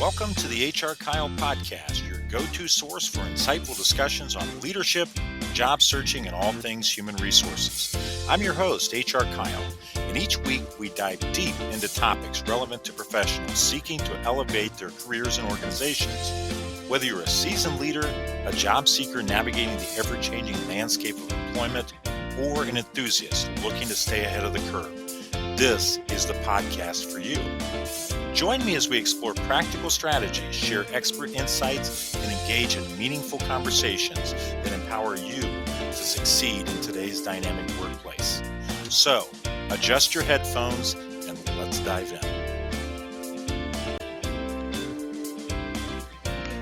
Welcome to the HR Kyle podcast, your go-to source for insightful discussions on leadership, job searching, and all things human resources. I'm your host, HR Kyle, and each week we dive deep into topics relevant to professionals seeking to elevate their careers and organizations. Whether you're a seasoned leader, a job seeker navigating the ever-changing landscape of employment, or an enthusiast looking to stay ahead of the curve, this is the podcast for you. Join me as we explore practical strategies, share expert insights, and engage in meaningful conversations that empower you to succeed in today's dynamic workplace. So, adjust your headphones and let's dive in.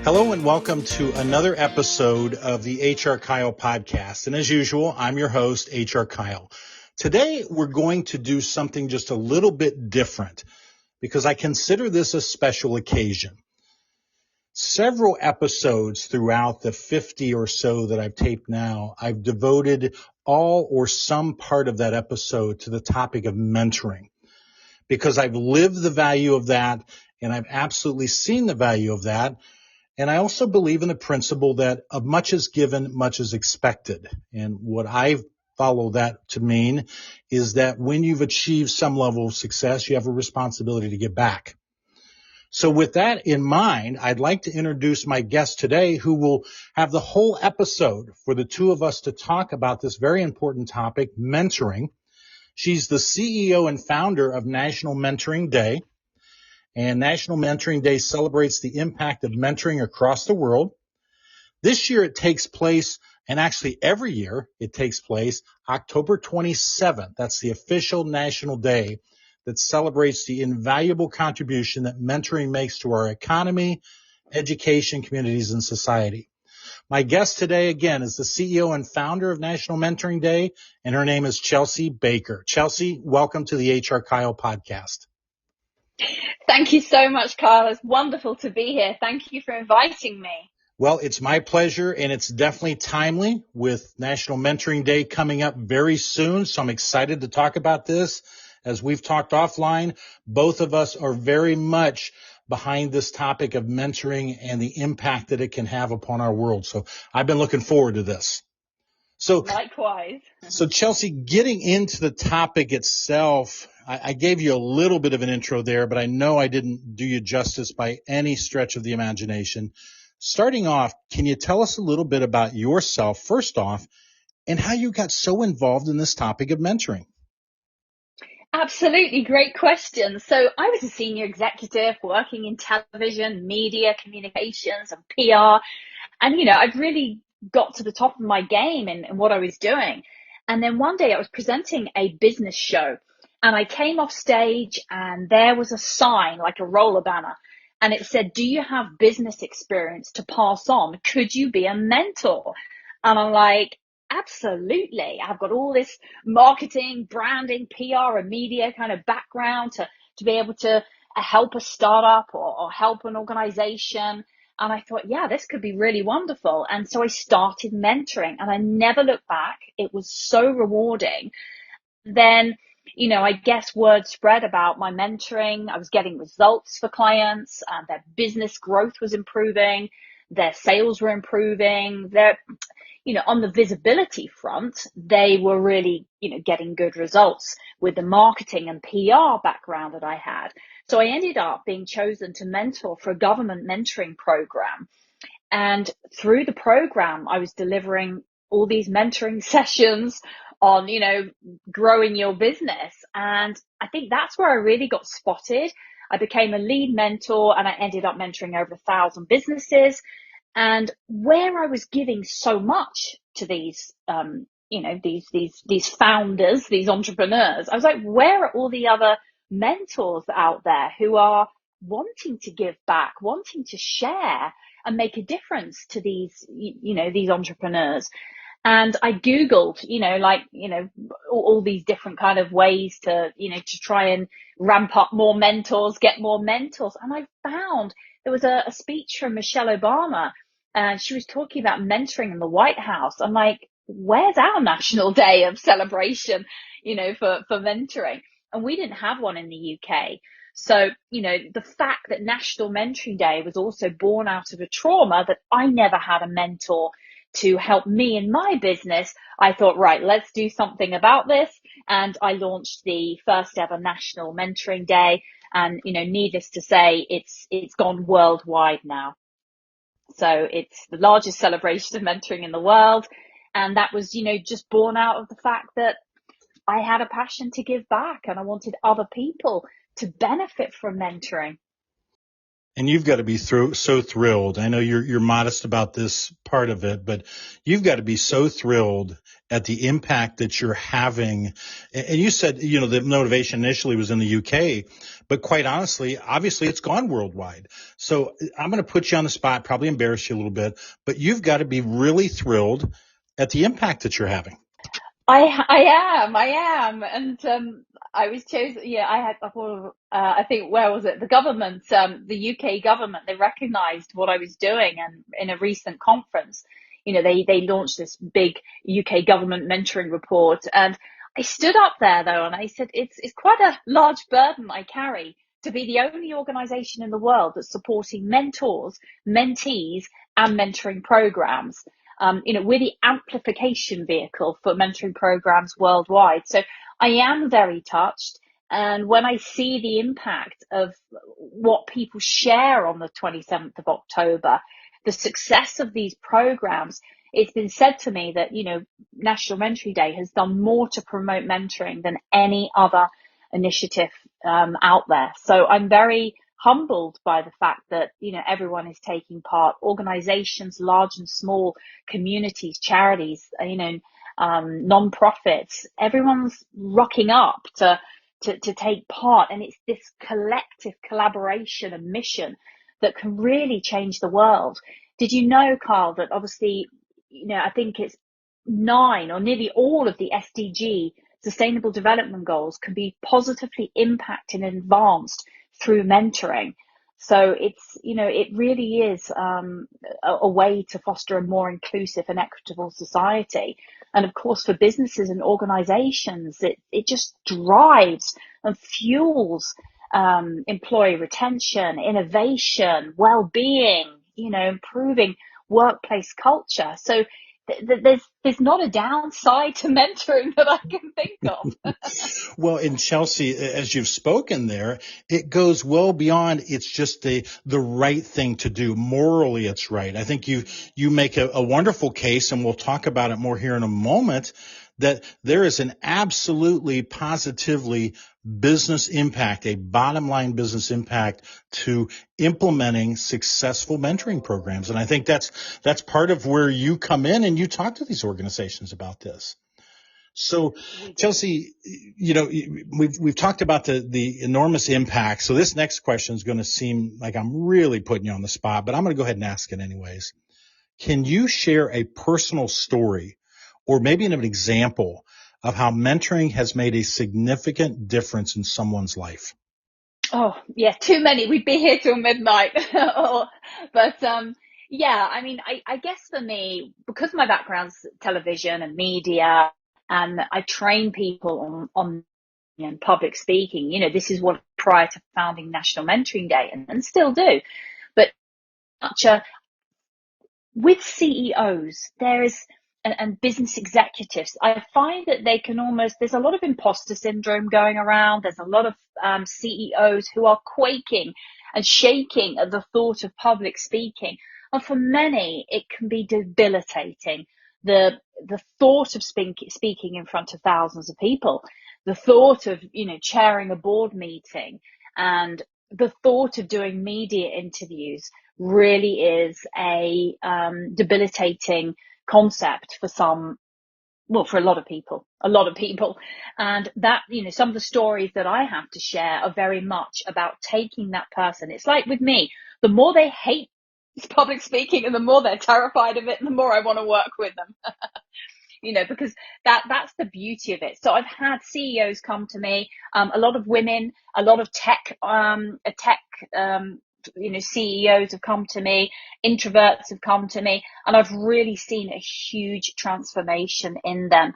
Hello and welcome to another episode of the HR Kyle podcast. And as usual, I'm your host, HR Kyle. Today, we're going to do something just a little bit different, because I consider this a special occasion. Several episodes throughout the 50 or so that I've taped now, I've devoted all or some part of that episode to the topic of mentoring, because I've lived the value of that and I've absolutely seen the value of that. And I also believe in the principle that of much is given, much is expected. And what I've follow that to mean is that when you've achieved some level of success, you have a responsibility to give back. So with that in mind, I'd like to introduce my guest today, who will have the whole episode for the two of us to talk about this very important topic, mentoring. She's the CEO and founder of National Mentoring Day. And National Mentoring Day celebrates the impact of mentoring across the world. This year it takes place, and actually every year it takes place, October 27th. That's the official national day that celebrates the invaluable contribution that mentoring makes to our economy, education, communities, and society. My guest today, again, is the CEO and founder of National Mentoring Day, and her name is Chelsey Baker. Chelsey, welcome to the HR Kyle podcast. Thank you so much, Kyle. It's wonderful to be here. Thank you for inviting me. Well, it's my pleasure, and it's definitely timely with National Mentoring Day coming up very soon. So I'm excited to talk about this. As we've talked offline, both of us are very much behind this topic of mentoring and the impact that it can have upon our world. So I've been looking forward to this. So likewise. So Chelsey, getting into the topic itself, I gave you a little bit of an intro there, but I know I didn't do you justice by any stretch of the imagination. Starting off, can you tell us a little bit about yourself, first off, and how you got so involved in this topic of mentoring? Absolutely. Great question. So I was a senior executive working in television, media, communications, and PR. And, I've really got to the top of my game in what I was doing. And then one day I was presenting a business show, and I came off stage and there was a sign, like a roller banner. And it said, "Do you have business experience to pass on? Could you be a mentor?" And I'm like, absolutely. I've got all this marketing, branding, PR, and media kind of background to be able to help a startup or help an organization. And I thought, yeah, this could be really wonderful. And so I started mentoring, and I never looked back. It was so rewarding. Then, I guess word spread about my mentoring. I was getting results for clients, their business growth was improving, their sales were improving, on the visibility front, they were really, getting good results with the marketing and PR background that I had. So I ended up being chosen to mentor for a government mentoring program. And through the program, I was delivering all these mentoring sessions on, growing your business. And I think that's where I really got spotted. I became a lead mentor, and I ended up mentoring over 1,000 businesses. And where I was giving so much to these, these founders, these entrepreneurs, I was like, where are all the other mentors out there who are wanting to give back, wanting to share and make a difference to these, these entrepreneurs? And I Googled, all these different kind of ways to, to try and ramp up more mentors, get more mentors. And I found there was a speech from Michelle Obama, and she was talking about mentoring in the White House. I'm like, where's our national day of celebration, for mentoring? And we didn't have one in the UK. So, the fact that National Mentoring Day was also born out of a trauma that I never had a mentor to help me in my business, I thought, right, let's do something about this. And I launched the first ever National Mentoring Day. And, needless to say, it's gone worldwide now. So it's the largest celebration of mentoring in the world. And that was, just born out of the fact that I had a passion to give back and I wanted other people to benefit from mentoring. And you've got to be so thrilled. I know you're modest about this part of it, but you've got to be so thrilled at the impact that you're having. And you said, the motivation initially was in the UK, but quite honestly, obviously it's gone worldwide. So I'm going to put you on the spot, probably embarrass you a little bit, but you've got to be really thrilled at the impact that you're having. I am. And, I was chosen. Yeah, I think, where was it? The government, the UK government, they recognized what I was doing. And in a recent conference, they launched this big UK government mentoring report. And I stood up there though, and I said, it's quite a large burden I carry to be the only organization in the world that's supporting mentors, mentees, and mentoring programs. We're the amplification vehicle for mentoring programs worldwide. So I am very touched. And when I see the impact of what people share on the 27th of October, the success of these programs, it's been said to me that, National Mentoring Day has done more to promote mentoring than any other initiative out there. So I'm very humbled by the fact that, everyone is taking part, organizations, large and small, communities, charities, non-profits, everyone's rocking up to take part. And it's this collective collaboration and mission that can really change the world. Did you know, Carl, that obviously, I think it's 9 or nearly all of the SDG Sustainable Development Goals can be positively impacted and advanced through mentoring. So it really is a way to foster a more inclusive and equitable society. And of course, for businesses and organizations, it just drives and fuels employee retention, innovation, well-being, improving workplace culture. So there's not a downside to mentoring that I can think of. Well, in Chelsey, as you've spoken there, it goes well beyond it's just the right thing to do. Morally, it's right. I think you make a wonderful case, and we'll talk about it more here in a moment, that there is an absolutely positively business impact, a bottom line business impact to implementing successful mentoring programs. And I think that's part of where you come in and you talk to these organizations about this. So, Chelsey, we've talked about the enormous impact. So this next question is going to seem like I'm really putting you on the spot, but I'm going to go ahead and ask it anyways. Can you share a personal story or maybe an example of how mentoring has made a significant difference in someone's life? Oh, yeah, too many. We'd be here till midnight. But yeah, I mean, I guess for me, because my background's television and media, and I train people on public speaking, this is what prior to founding National Mentoring Day, and still do. But such a with CEOs, and business executives, I find that there's a lot of imposter syndrome going around. There's a lot of CEOs who are quaking and shaking at the thought of public speaking. And for many, it can be debilitating. The thought of speaking in front of thousands of people, the thought of, chairing a board meeting, and the thought of doing media interviews really is a debilitating concept for for a lot of people. And that, some of the stories that I have to share are very much about taking that person. It's like with me, the more they hate public speaking and the more they're terrified of it, the more I want to work with them. Because that's the beauty of it. So I've had CEOs come to me, a lot of women, a lot of tech CEOs have come to me, introverts have come to me, and I've really seen a huge transformation in them.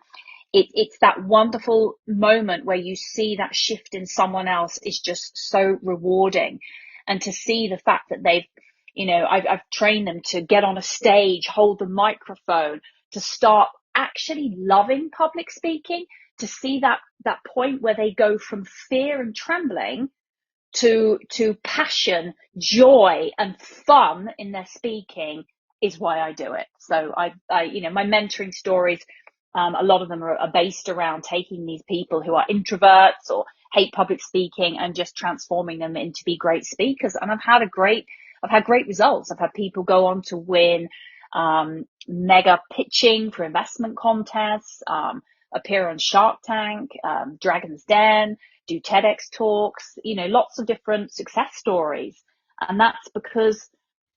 it's that wonderful moment where you see that shift in someone else is just so rewarding. And to see the fact that I've trained them to get on a stage, hold the microphone, to start actually loving public speaking, to see that point where they go from fear and trembling to passion, joy, and fun in their speaking is why I do it. So my mentoring stories, a lot of them are based around taking these people who are introverts or hate public speaking and just transforming them into be great speakers. And I've had great results. I've had people go on to win mega pitching for investment contests, appear on Shark Tank, Dragon's Den, do TEDx talks, lots of different success stories. And that's because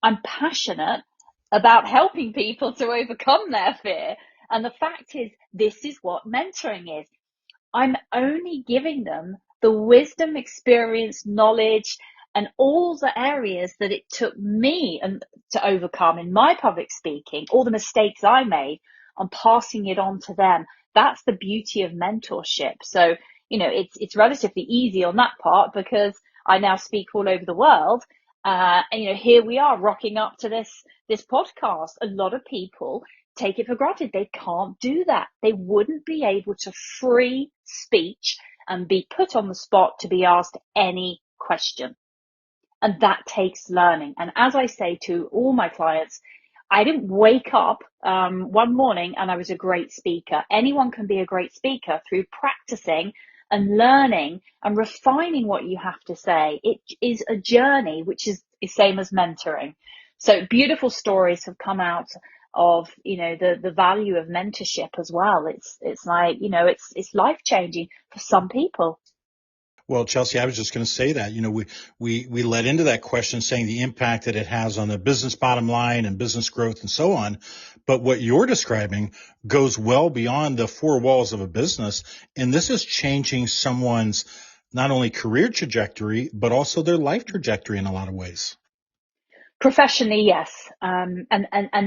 I'm passionate about helping people to overcome their fear. And the fact is, this is what mentoring is. I'm only giving them the wisdom, experience, knowledge, and all the areas that it took me to overcome in my public speaking, all the mistakes I made, I'm passing it on to them. That's the beauty of mentorship. So, it's relatively easy on that part because I now speak all over the world. And, here we are rocking up to this podcast. A lot of people take it for granted. They can't do that. They wouldn't be able to free speech and be put on the spot to be asked any question. And that takes learning. And as I say to all my clients, I didn't wake up one morning and I was a great speaker. Anyone can be a great speaker through practicing and learning and refining what you have to say. It is a journey, which is the same as mentoring. So beautiful stories have come out of, the value of mentorship as well. It's like, it's life-changing for some people. Well, Chelsey, I was just going to say that, we led into that question saying the impact that it has on the business bottom line and business growth and so on. But what you're describing goes well beyond the four walls of a business. And this is changing someone's not only career trajectory, but also their life trajectory in a lot of ways. Professionally, yes. And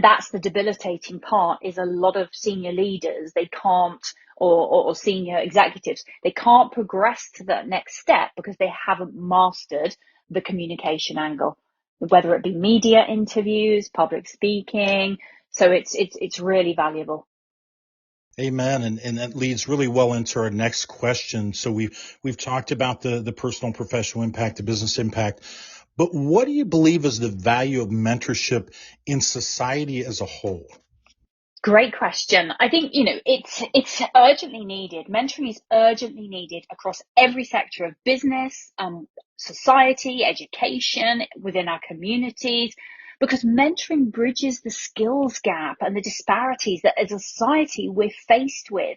that's the debilitating part is a lot of senior leaders, they can't, or senior executives, they can't progress to that next step because they haven't mastered the communication angle, whether it be media interviews, public speaking. So it's really valuable. Amen. And that leads really well into our next question. So we've talked about the personal and professional impact, the business impact. But what do you believe is the value of mentorship in society as a whole? Great question. I think, it's urgently needed. Mentoring is urgently needed across every sector of business, society, education, within our communities, because mentoring bridges the skills gap and the disparities that as a society we're faced with.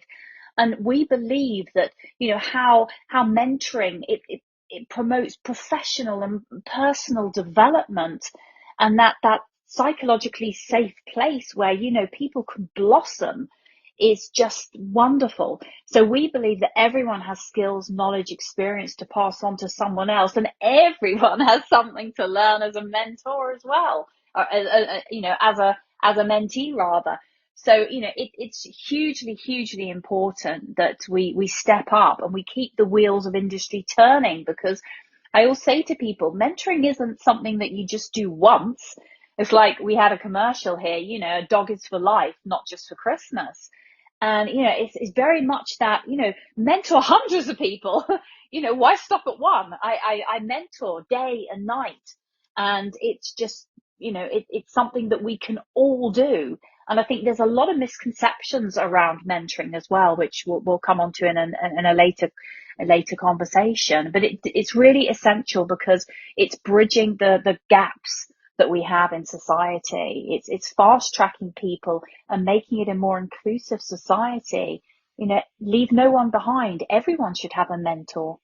And we believe that, how mentoring, it promotes professional and personal development, and that psychologically safe place where, people can blossom is just wonderful. So we believe that everyone has skills, knowledge, experience to pass on to someone else, and everyone has something to learn as a mentor as well, or, as a mentee rather. So, it's hugely, hugely important that we step up and we keep the wheels of industry turning, because I always say to people, mentoring isn't something that you just do once. It's like we had a commercial here, a dog is for life, not just for Christmas. And, it's very much that, mentor hundreds of people. Why stop at one? I mentor day and night. And it's just, it's something that we can all do. And I think there's a lot of misconceptions around mentoring as well, which we'll come on to in a later conversation. But it's really essential because it's bridging the gaps that we have in society. It's fast tracking people and making it a more inclusive society. Leave no one behind. Everyone should have a mentor.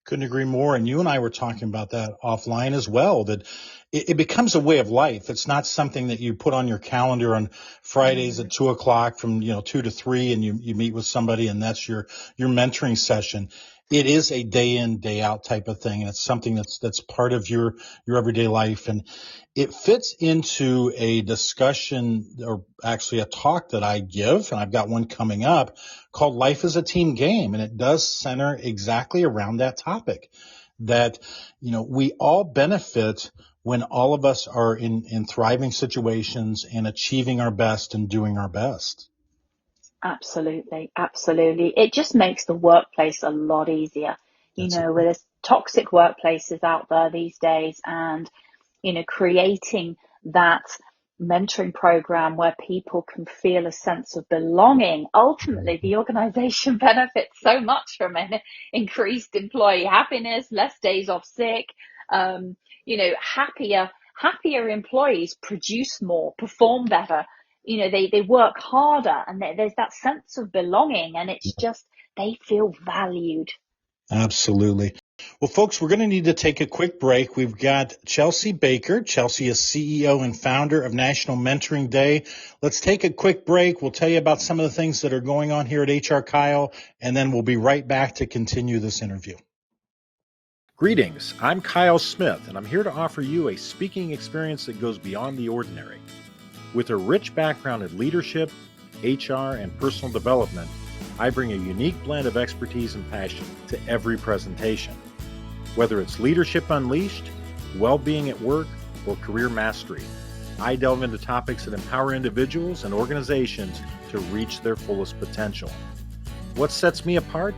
Couldn't agree more. And you and I were talking about that offline as well, that it becomes a way of life. It's not something that you put on your calendar on Fridays at 2:00 from, 2 to 3, and you meet with somebody and that's your mentoring session. It is a day in, day out type of thing. And it's something that's part of your everyday life. And it fits into a discussion, or actually a talk that I give. And I've got one coming up called Life is a Team Game. And it does center exactly around that topic, that, we all benefit when all of us are in thriving situations and achieving our best and doing our best. Absolutely, absolutely. It just makes the workplace a lot easier. That's Where there's toxic workplaces out there these days, and creating that mentoring program where people can feel a sense of belonging. Ultimately, the organization benefits so much from it. Increased employee happiness, less days off sick, happier employees produce more, perform better. They work harder, and there's that sense of belonging, and it's just, they feel valued. Absolutely. Well, folks, we're going to need to take a quick break. We've got Chelsey Baker. Chelsey is CEO and founder of National Mentoring Day. Let's take a quick break. We'll tell you about some of the things that are going on here at HR Kyle, and then we'll be right back to continue this interview. Greetings. I'm Kyle Smith, and I'm here to offer you a speaking experience that goes beyond the ordinary. With a rich background in leadership, HR, and personal development, I bring a unique blend of expertise and passion to every presentation. Whether it's Leadership Unleashed, well-being at work, or career mastery, I delve into topics that empower individuals and organizations to reach their fullest potential. What sets me apart?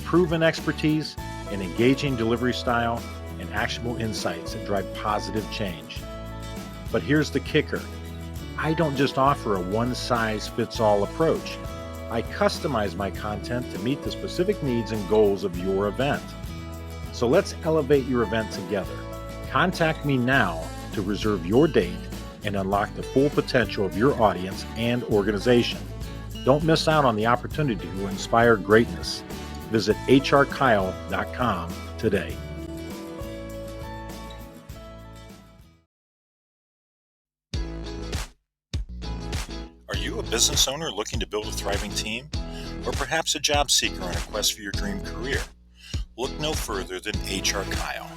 Proven expertise, an engaging delivery style, and actionable insights that drive positive change. But here's the kicker. I don't just offer a one-size-fits-all approach. I customize my content to meet the specific needs and goals of your event. So let's elevate your event together. Contact me now to reserve your date and unlock the full potential of your audience and organization. Don't miss out on the opportunity to inspire greatness. Visit hrkyle.com today. Are you a business owner looking to build a thriving team? Or perhaps a job seeker on a quest for your dream career? Look no further than HR Kyle.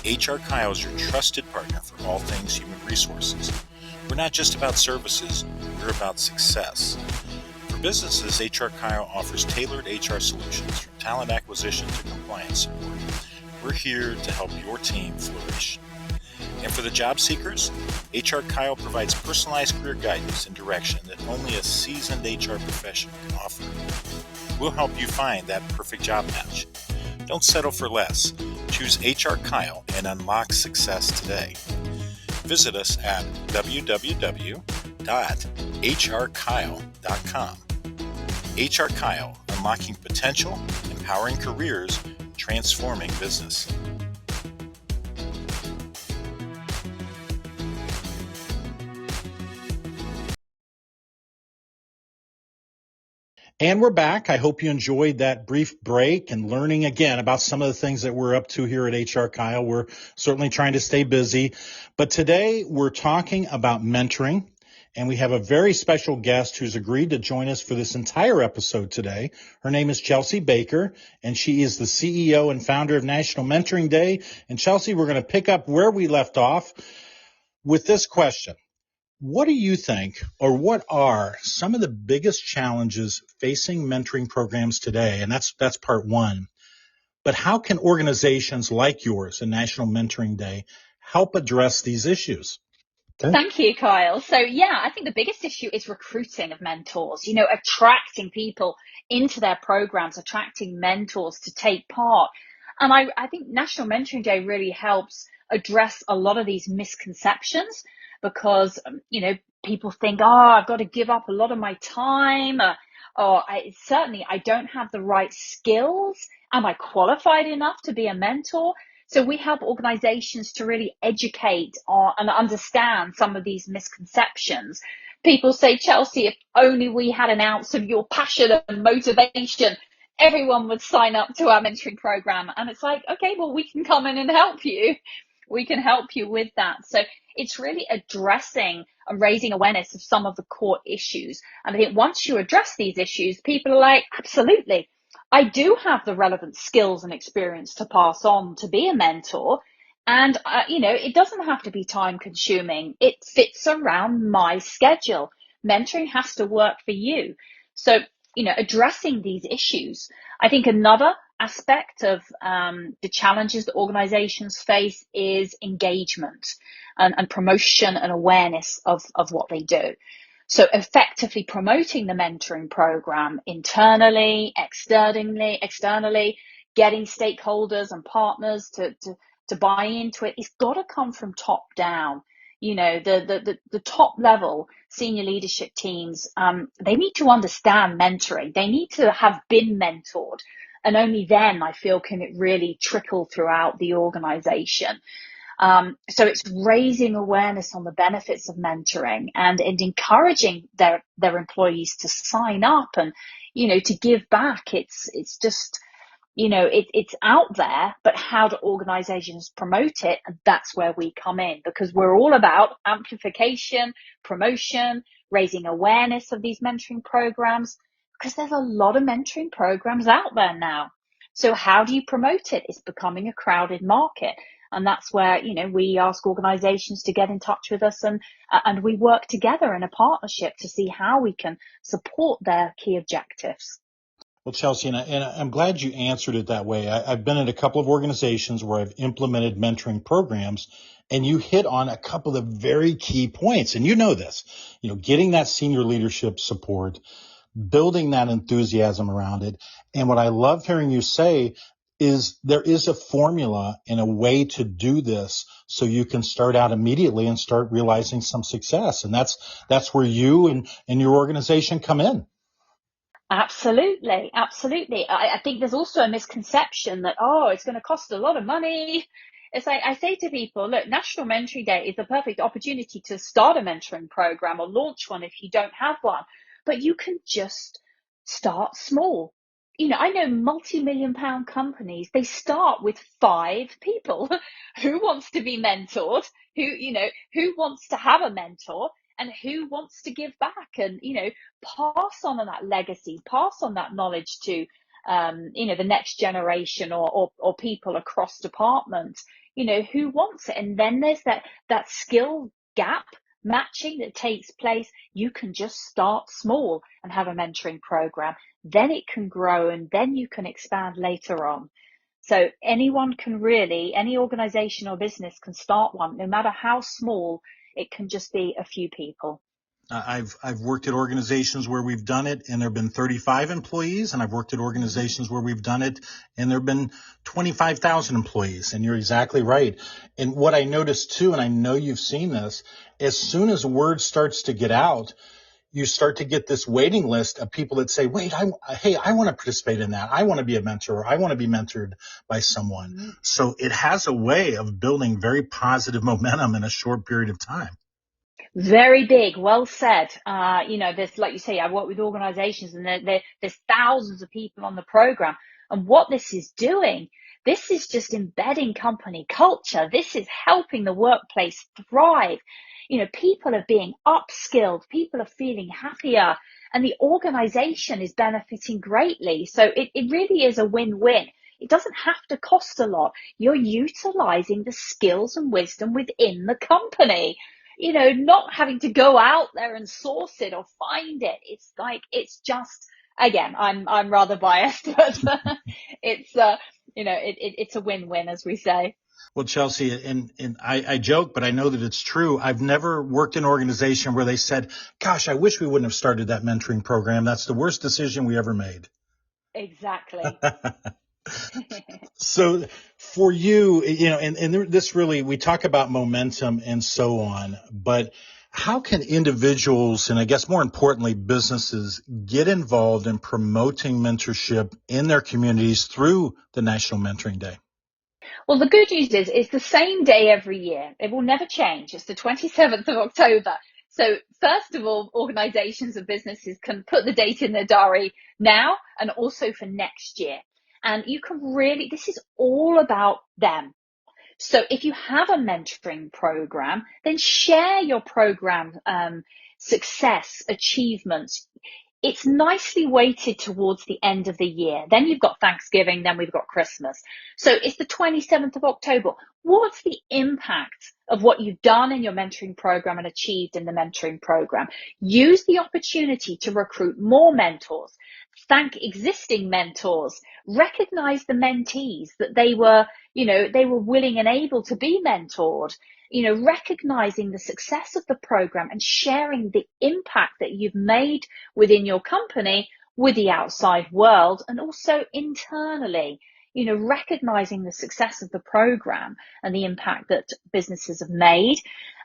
HR Kyle is your trusted partner for all things human resources. We're not just about services, we're about success. For businesses, HR Kyle offers tailored HR solutions from talent acquisition to compliance support. We're here to help your team flourish. And for the job seekers, HR Kyle provides personalized career guidance and direction that only a seasoned HR professional can offer. We'll help you find that perfect job match. Don't settle for less. Choose HR Kyle and unlock success today. Visit us at www.hrkyle.com. HR Kyle, unlocking potential, empowering careers, transforming business. And we're back. I hope you enjoyed that brief break and learning again about some of the things that we're up to here at HR Kyle. We're certainly trying to stay busy, but today we're talking about mentoring, and we have a very special guest who's agreed to join us for this entire episode today. Her name is Chelsey Baker, and she is the CEO and founder of National Mentoring Day. And Chelsey, we're going to pick up where we left off with this question. What do you think, or what are some of the biggest challenges facing mentoring programs today? And that's part one. But how can organizations like yours and National Mentoring Day help address these issues? Okay. Thank you, Kyle. So yeah, I think the biggest issue is recruiting of mentors, attracting people into their programs, attracting mentors to take part. And I think National Mentoring Day really helps address a lot of these misconceptions, because, people think, I've got to give up a lot of my time, or I don't have the right skills. Am I qualified enough to be a mentor? So we help organizations to really educate and understand some of these misconceptions. People say, Chelsey, if only we had an ounce of your passion and motivation, everyone would sign up to our mentoring program. And it's like, okay, well, we can come in and help you. We can help you with that. So it's really addressing and raising awareness of some of the core issues. And I think once you address these issues, people are like, absolutely, I do have the relevant skills and experience to pass on to be a mentor. And, it doesn't have to be time consuming. It fits around my schedule. Mentoring has to work for you. So, addressing these issues. I think another aspect of the challenges that organizations face is engagement and promotion and awareness of what they do. So effectively promoting the mentoring program internally, externally, getting stakeholders and partners to buy into it, it's got to come from top down. The top level senior leadership teams, they need to understand mentoring. They need to have been mentored. And only then, I feel, can it really trickle throughout the organization. So it's raising awareness on the benefits of mentoring and encouraging their employees to sign up and, to give back. It's just, it's out there, but how do organizations promote it? And that's where we come in, because we're all about amplification, promotion, raising awareness of these mentoring programs, because there's a lot of mentoring programs out there now. So how do you promote it? It's becoming a crowded market. And that's where, we ask organizations to get in touch with us, and we work together in a partnership to see how we can support their key objectives. Well, Chelsey, and I'm glad you answered it that way. I've been at a couple of organizations where I've implemented mentoring programs, and you hit on a couple of very key points. And you know this, getting that senior leadership support, building that enthusiasm around it. And what I love hearing you say is there is a formula and a way to do this so you can start out immediately and start realizing some success. And that's where you and your organization come in. Absolutely, absolutely. I think there's also a misconception that, it's going to cost a lot of money. It's like I say to people, look, National Mentoring Day is the perfect opportunity to start a mentoring program or launch one if you don't have one. But you can just start small. I know multi-million pound companies, they start with 5 people. Who wants to be mentored? Who wants to have a mentor? And who wants to give back and, pass on that legacy, pass on that knowledge to, the next generation or people across departments, who wants it? And then there's that skill gap matching that takes place. You can just start small and have a mentoring program. Then it can grow and then you can expand later on. So any organization or business can start one, no matter how small. It can just be a few people. I've worked at organizations where we've done it and there have been 35 employees, and I've worked at organizations where we've done it and there have been 25,000 employees. And you're exactly right. And what I noticed too, and I know you've seen this, as soon as word starts to get out, you start to get this waiting list of people that say, wait, I want to participate in that. I want to be a mentor. I want to be mentored by someone. Mm-hmm. So it has a way of building very positive momentum in a short period of time. Very big. Well said. There's, like you say, I work with organizations and there's thousands of people on the program. And what this is doing, this is just embedding company culture. This is helping the workplace thrive. People are being upskilled. People are feeling happier and the organization is benefiting greatly. So it really is a win-win. It doesn't have to cost a lot. You're utilizing the skills and wisdom within the company. Not having to go out there and source it or find it. It's just, again, I'm rather biased, but it's a win-win, as we say. Well, Chelsey, and I joke, but I know that it's true. I've never worked in an organization where they said, gosh, I wish we wouldn't have started that mentoring program. That's the worst decision we ever made. Exactly. So for you, and this really, we talk about momentum and so on, but how can individuals, and I guess more importantly, businesses, get involved in promoting mentorship in their communities through the National Mentoring Day? Well, the good news is it's the same day every year. It will never change. It's the 27th of October. So first of all, organizations and businesses can put the date in their diary now and also for next year. And you can really, this is all about them. So if you have a mentoring program, then share your program success, achievements. it's nicely weighted towards the end of the year. Then you've got Thanksgiving, then we've got Christmas. So it's the 27th of October. What's the impact of what you've done in your mentoring program and achieved in the mentoring program? Use the opportunity to recruit more mentors, thank existing mentors, recognize the mentees that they were willing and able to be mentored, recognizing the success of the program and sharing the impact that you've made within your company with the outside world, and also internally, recognizing the success of the program and the impact that businesses have made.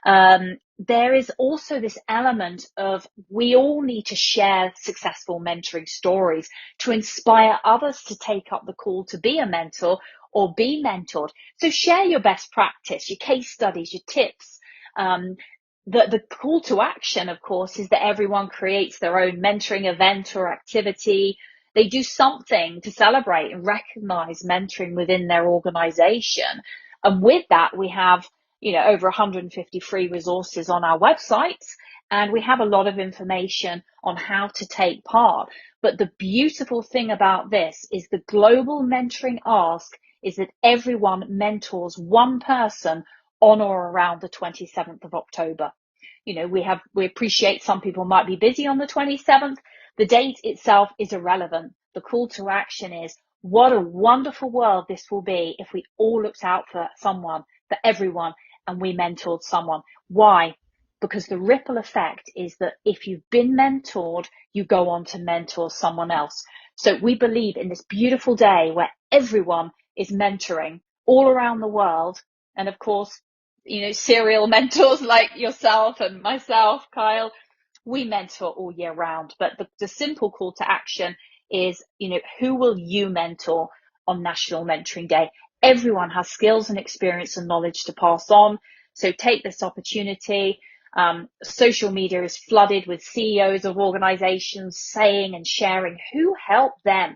There is also this element of we all need to share successful mentoring stories to inspire others to take up the call to be a mentor or be mentored. So share your best practice, your case studies, your tips. The call to action, of course, is that everyone creates their own mentoring event or activity. They do something to celebrate and recognize mentoring within their organization. And with that, we have, over 150 free resources on our websites, and we have a lot of information on how to take part. But the beautiful thing about this is the global mentoring ask is that everyone mentors one person on or around the 27th of October. We appreciate some people might be busy on the 27th. The date itself is irrelevant. The call to action is, what a wonderful world this will be if we all looked out for someone, for everyone, and we mentored someone. Why? Because the ripple effect is that if you've been mentored, you go on to mentor someone else. So we believe in this beautiful day where everyone is mentoring all around the world. And of course, serial mentors like yourself and myself, Kyle, we mentor all year round. But the simple call to action is, who will you mentor on National Mentoring Day? Everyone has skills and experience and knowledge to pass on. So take this opportunity. Social media is flooded with CEOs of organizations saying and sharing who helped them.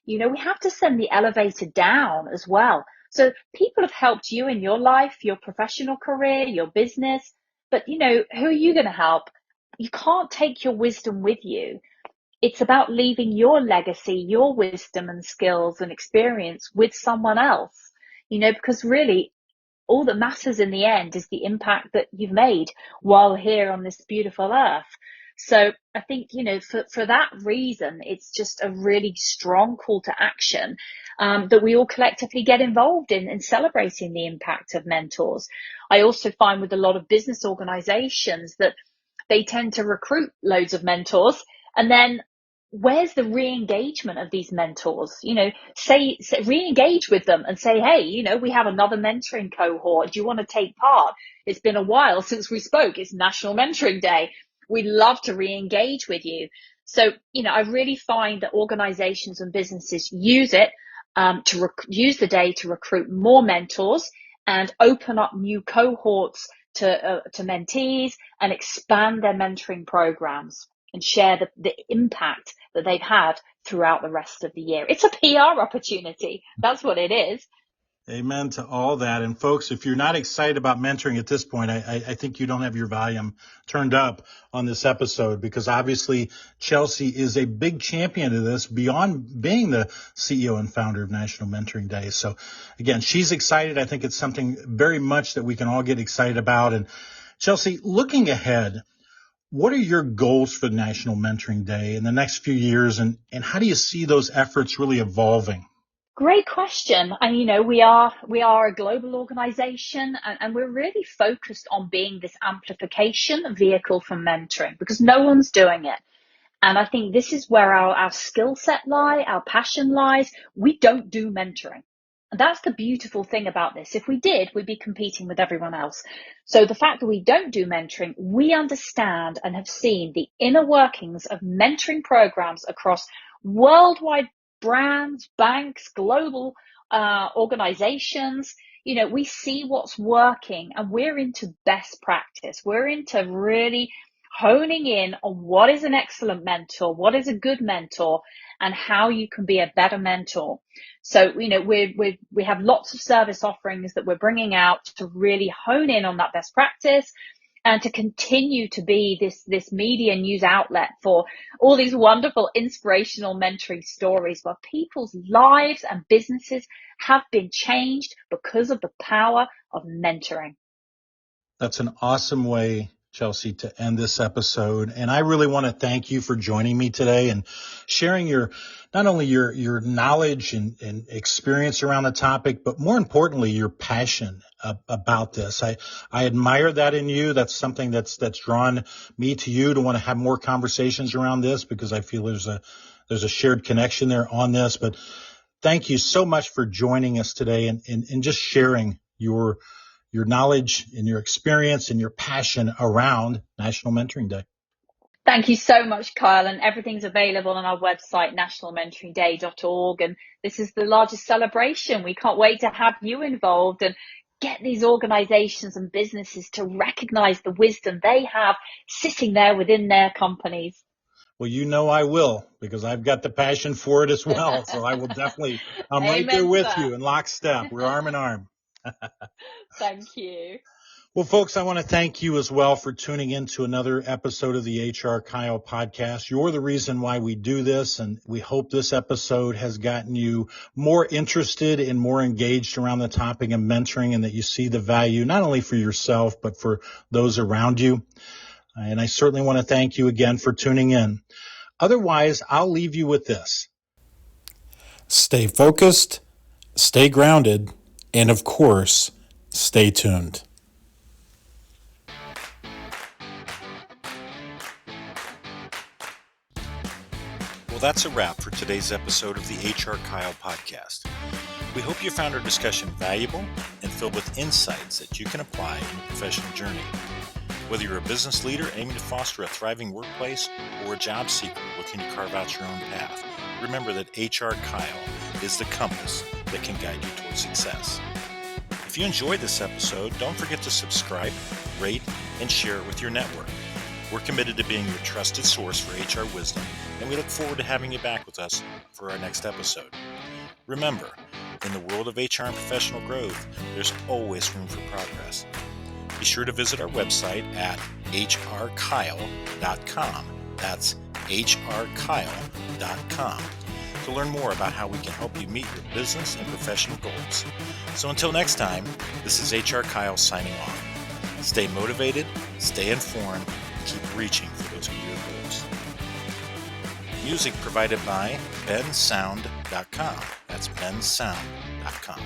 We have to send the elevator down as well. So people have helped you in your life, your professional career, your business, but who are you going to help? You can't take your wisdom with you. It's about leaving your legacy, your wisdom and skills and experience with someone else, because really all that matters in the end is the impact that you've made while here on this beautiful earth. So I think, for that reason, it's just a really strong call to action that we all collectively get involved in celebrating the impact of mentors. I also find with a lot of business organizations that they tend to recruit loads of mentors, and then where's the re-engagement of these mentors? Say re-engage with them and say, hey, we have another mentoring cohort. Do you want to take part? It's been a while since we spoke. It's National Mentoring Day. We'd love to re-engage with you. So, I really find that organizations and businesses use it use the day to recruit more mentors and open up new cohorts to mentees and expand their mentoring programs and share the impact that they've had throughout the rest of the year. It's a PR opportunity. That's what it is. Amen to all that. And folks, if you're not excited about mentoring at this point, I think you don't have your volume turned up on this episode, because obviously Chelsey is a big champion of this beyond being the CEO and founder of National Mentoring Day. So again, she's excited. I think it's something very much that we can all get excited about. And Chelsey, looking ahead, what are your goals for National Mentoring Day in the next few years, and how do you see those efforts really evolving? Great question. And we are a global organization, and we're really focused on being this amplification vehicle for mentoring, because no one's doing it. And I think this is where our skill set our passion lies. We don't do mentoring. And that's the beautiful thing about this. If we did, we'd be competing with everyone else. So the fact that we don't do mentoring, we understand and have seen the inner workings of mentoring programs across worldwide brands, banks, global organizations. We see what's working, and we're into best practice. We're into really honing in on what is an excellent mentor, what is a good mentor, and how you can be a better mentor. So, we have lots of service offerings that we're bringing out to really hone in on that best practice. and to continue to be this media news outlet for all these wonderful inspirational mentoring stories where people's lives and businesses have been changed because of the power of mentoring. That's an awesome way, Chelsey, to end this episode. And I really want to thank you for joining me today and sharing not only your knowledge and experience around the topic, but more importantly, your passion about this. I admire that in you. That's something that's drawn me to you to want to have more conversations around this, because I feel there's a shared connection there on this. But thank you so much for joining us today and just sharing your knowledge and your experience and your passion around National Mentoring Day. Thank you so much, Kyle. And everything's available on our website, nationalmentoringday.org. And this is the largest celebration. We can't wait to have you involved and get these organizations and businesses to recognize the wisdom they have sitting there within their companies. Well, I will, because I've got the passion for it as well. So I will definitely, I'm right there with you in lockstep. We're arm in arm. Thank you. Well, folks, I want to thank you as well for tuning in to another episode of the HR Kyle podcast. You're the reason why we do this, and we hope this episode has gotten you more interested and more engaged around the topic of mentoring, and that you see the value not only for yourself, but for those around you. And I certainly want to thank you again for tuning in. Otherwise, I'll leave you with this. Stay focused, stay grounded, and of course, stay tuned. Well, that's a wrap for today's episode of the HR Kyle podcast. We hope you found our discussion valuable and filled with insights that you can apply in your professional journey. Whether you're a business leader aiming to foster a thriving workplace or a job seeker looking to carve out your own path, remember that HR Kyle is the compass that can guide you towards success. If you enjoyed this episode, don't forget to subscribe, rate, and share it with your network. We're committed to being your trusted source for HR wisdom, and we look forward to having you back with us for our next episode. Remember, in the world of HR and professional growth, there's always room for progress. Be sure to visit our website at hrkyle.com. That's hrkyle.com to learn more about how we can help you meet your business and professional goals. So until next time, this is HR Kyle signing off. Stay motivated, stay informed, and keep reaching for those career goals. Music provided by bensound.com. That's bensound.com.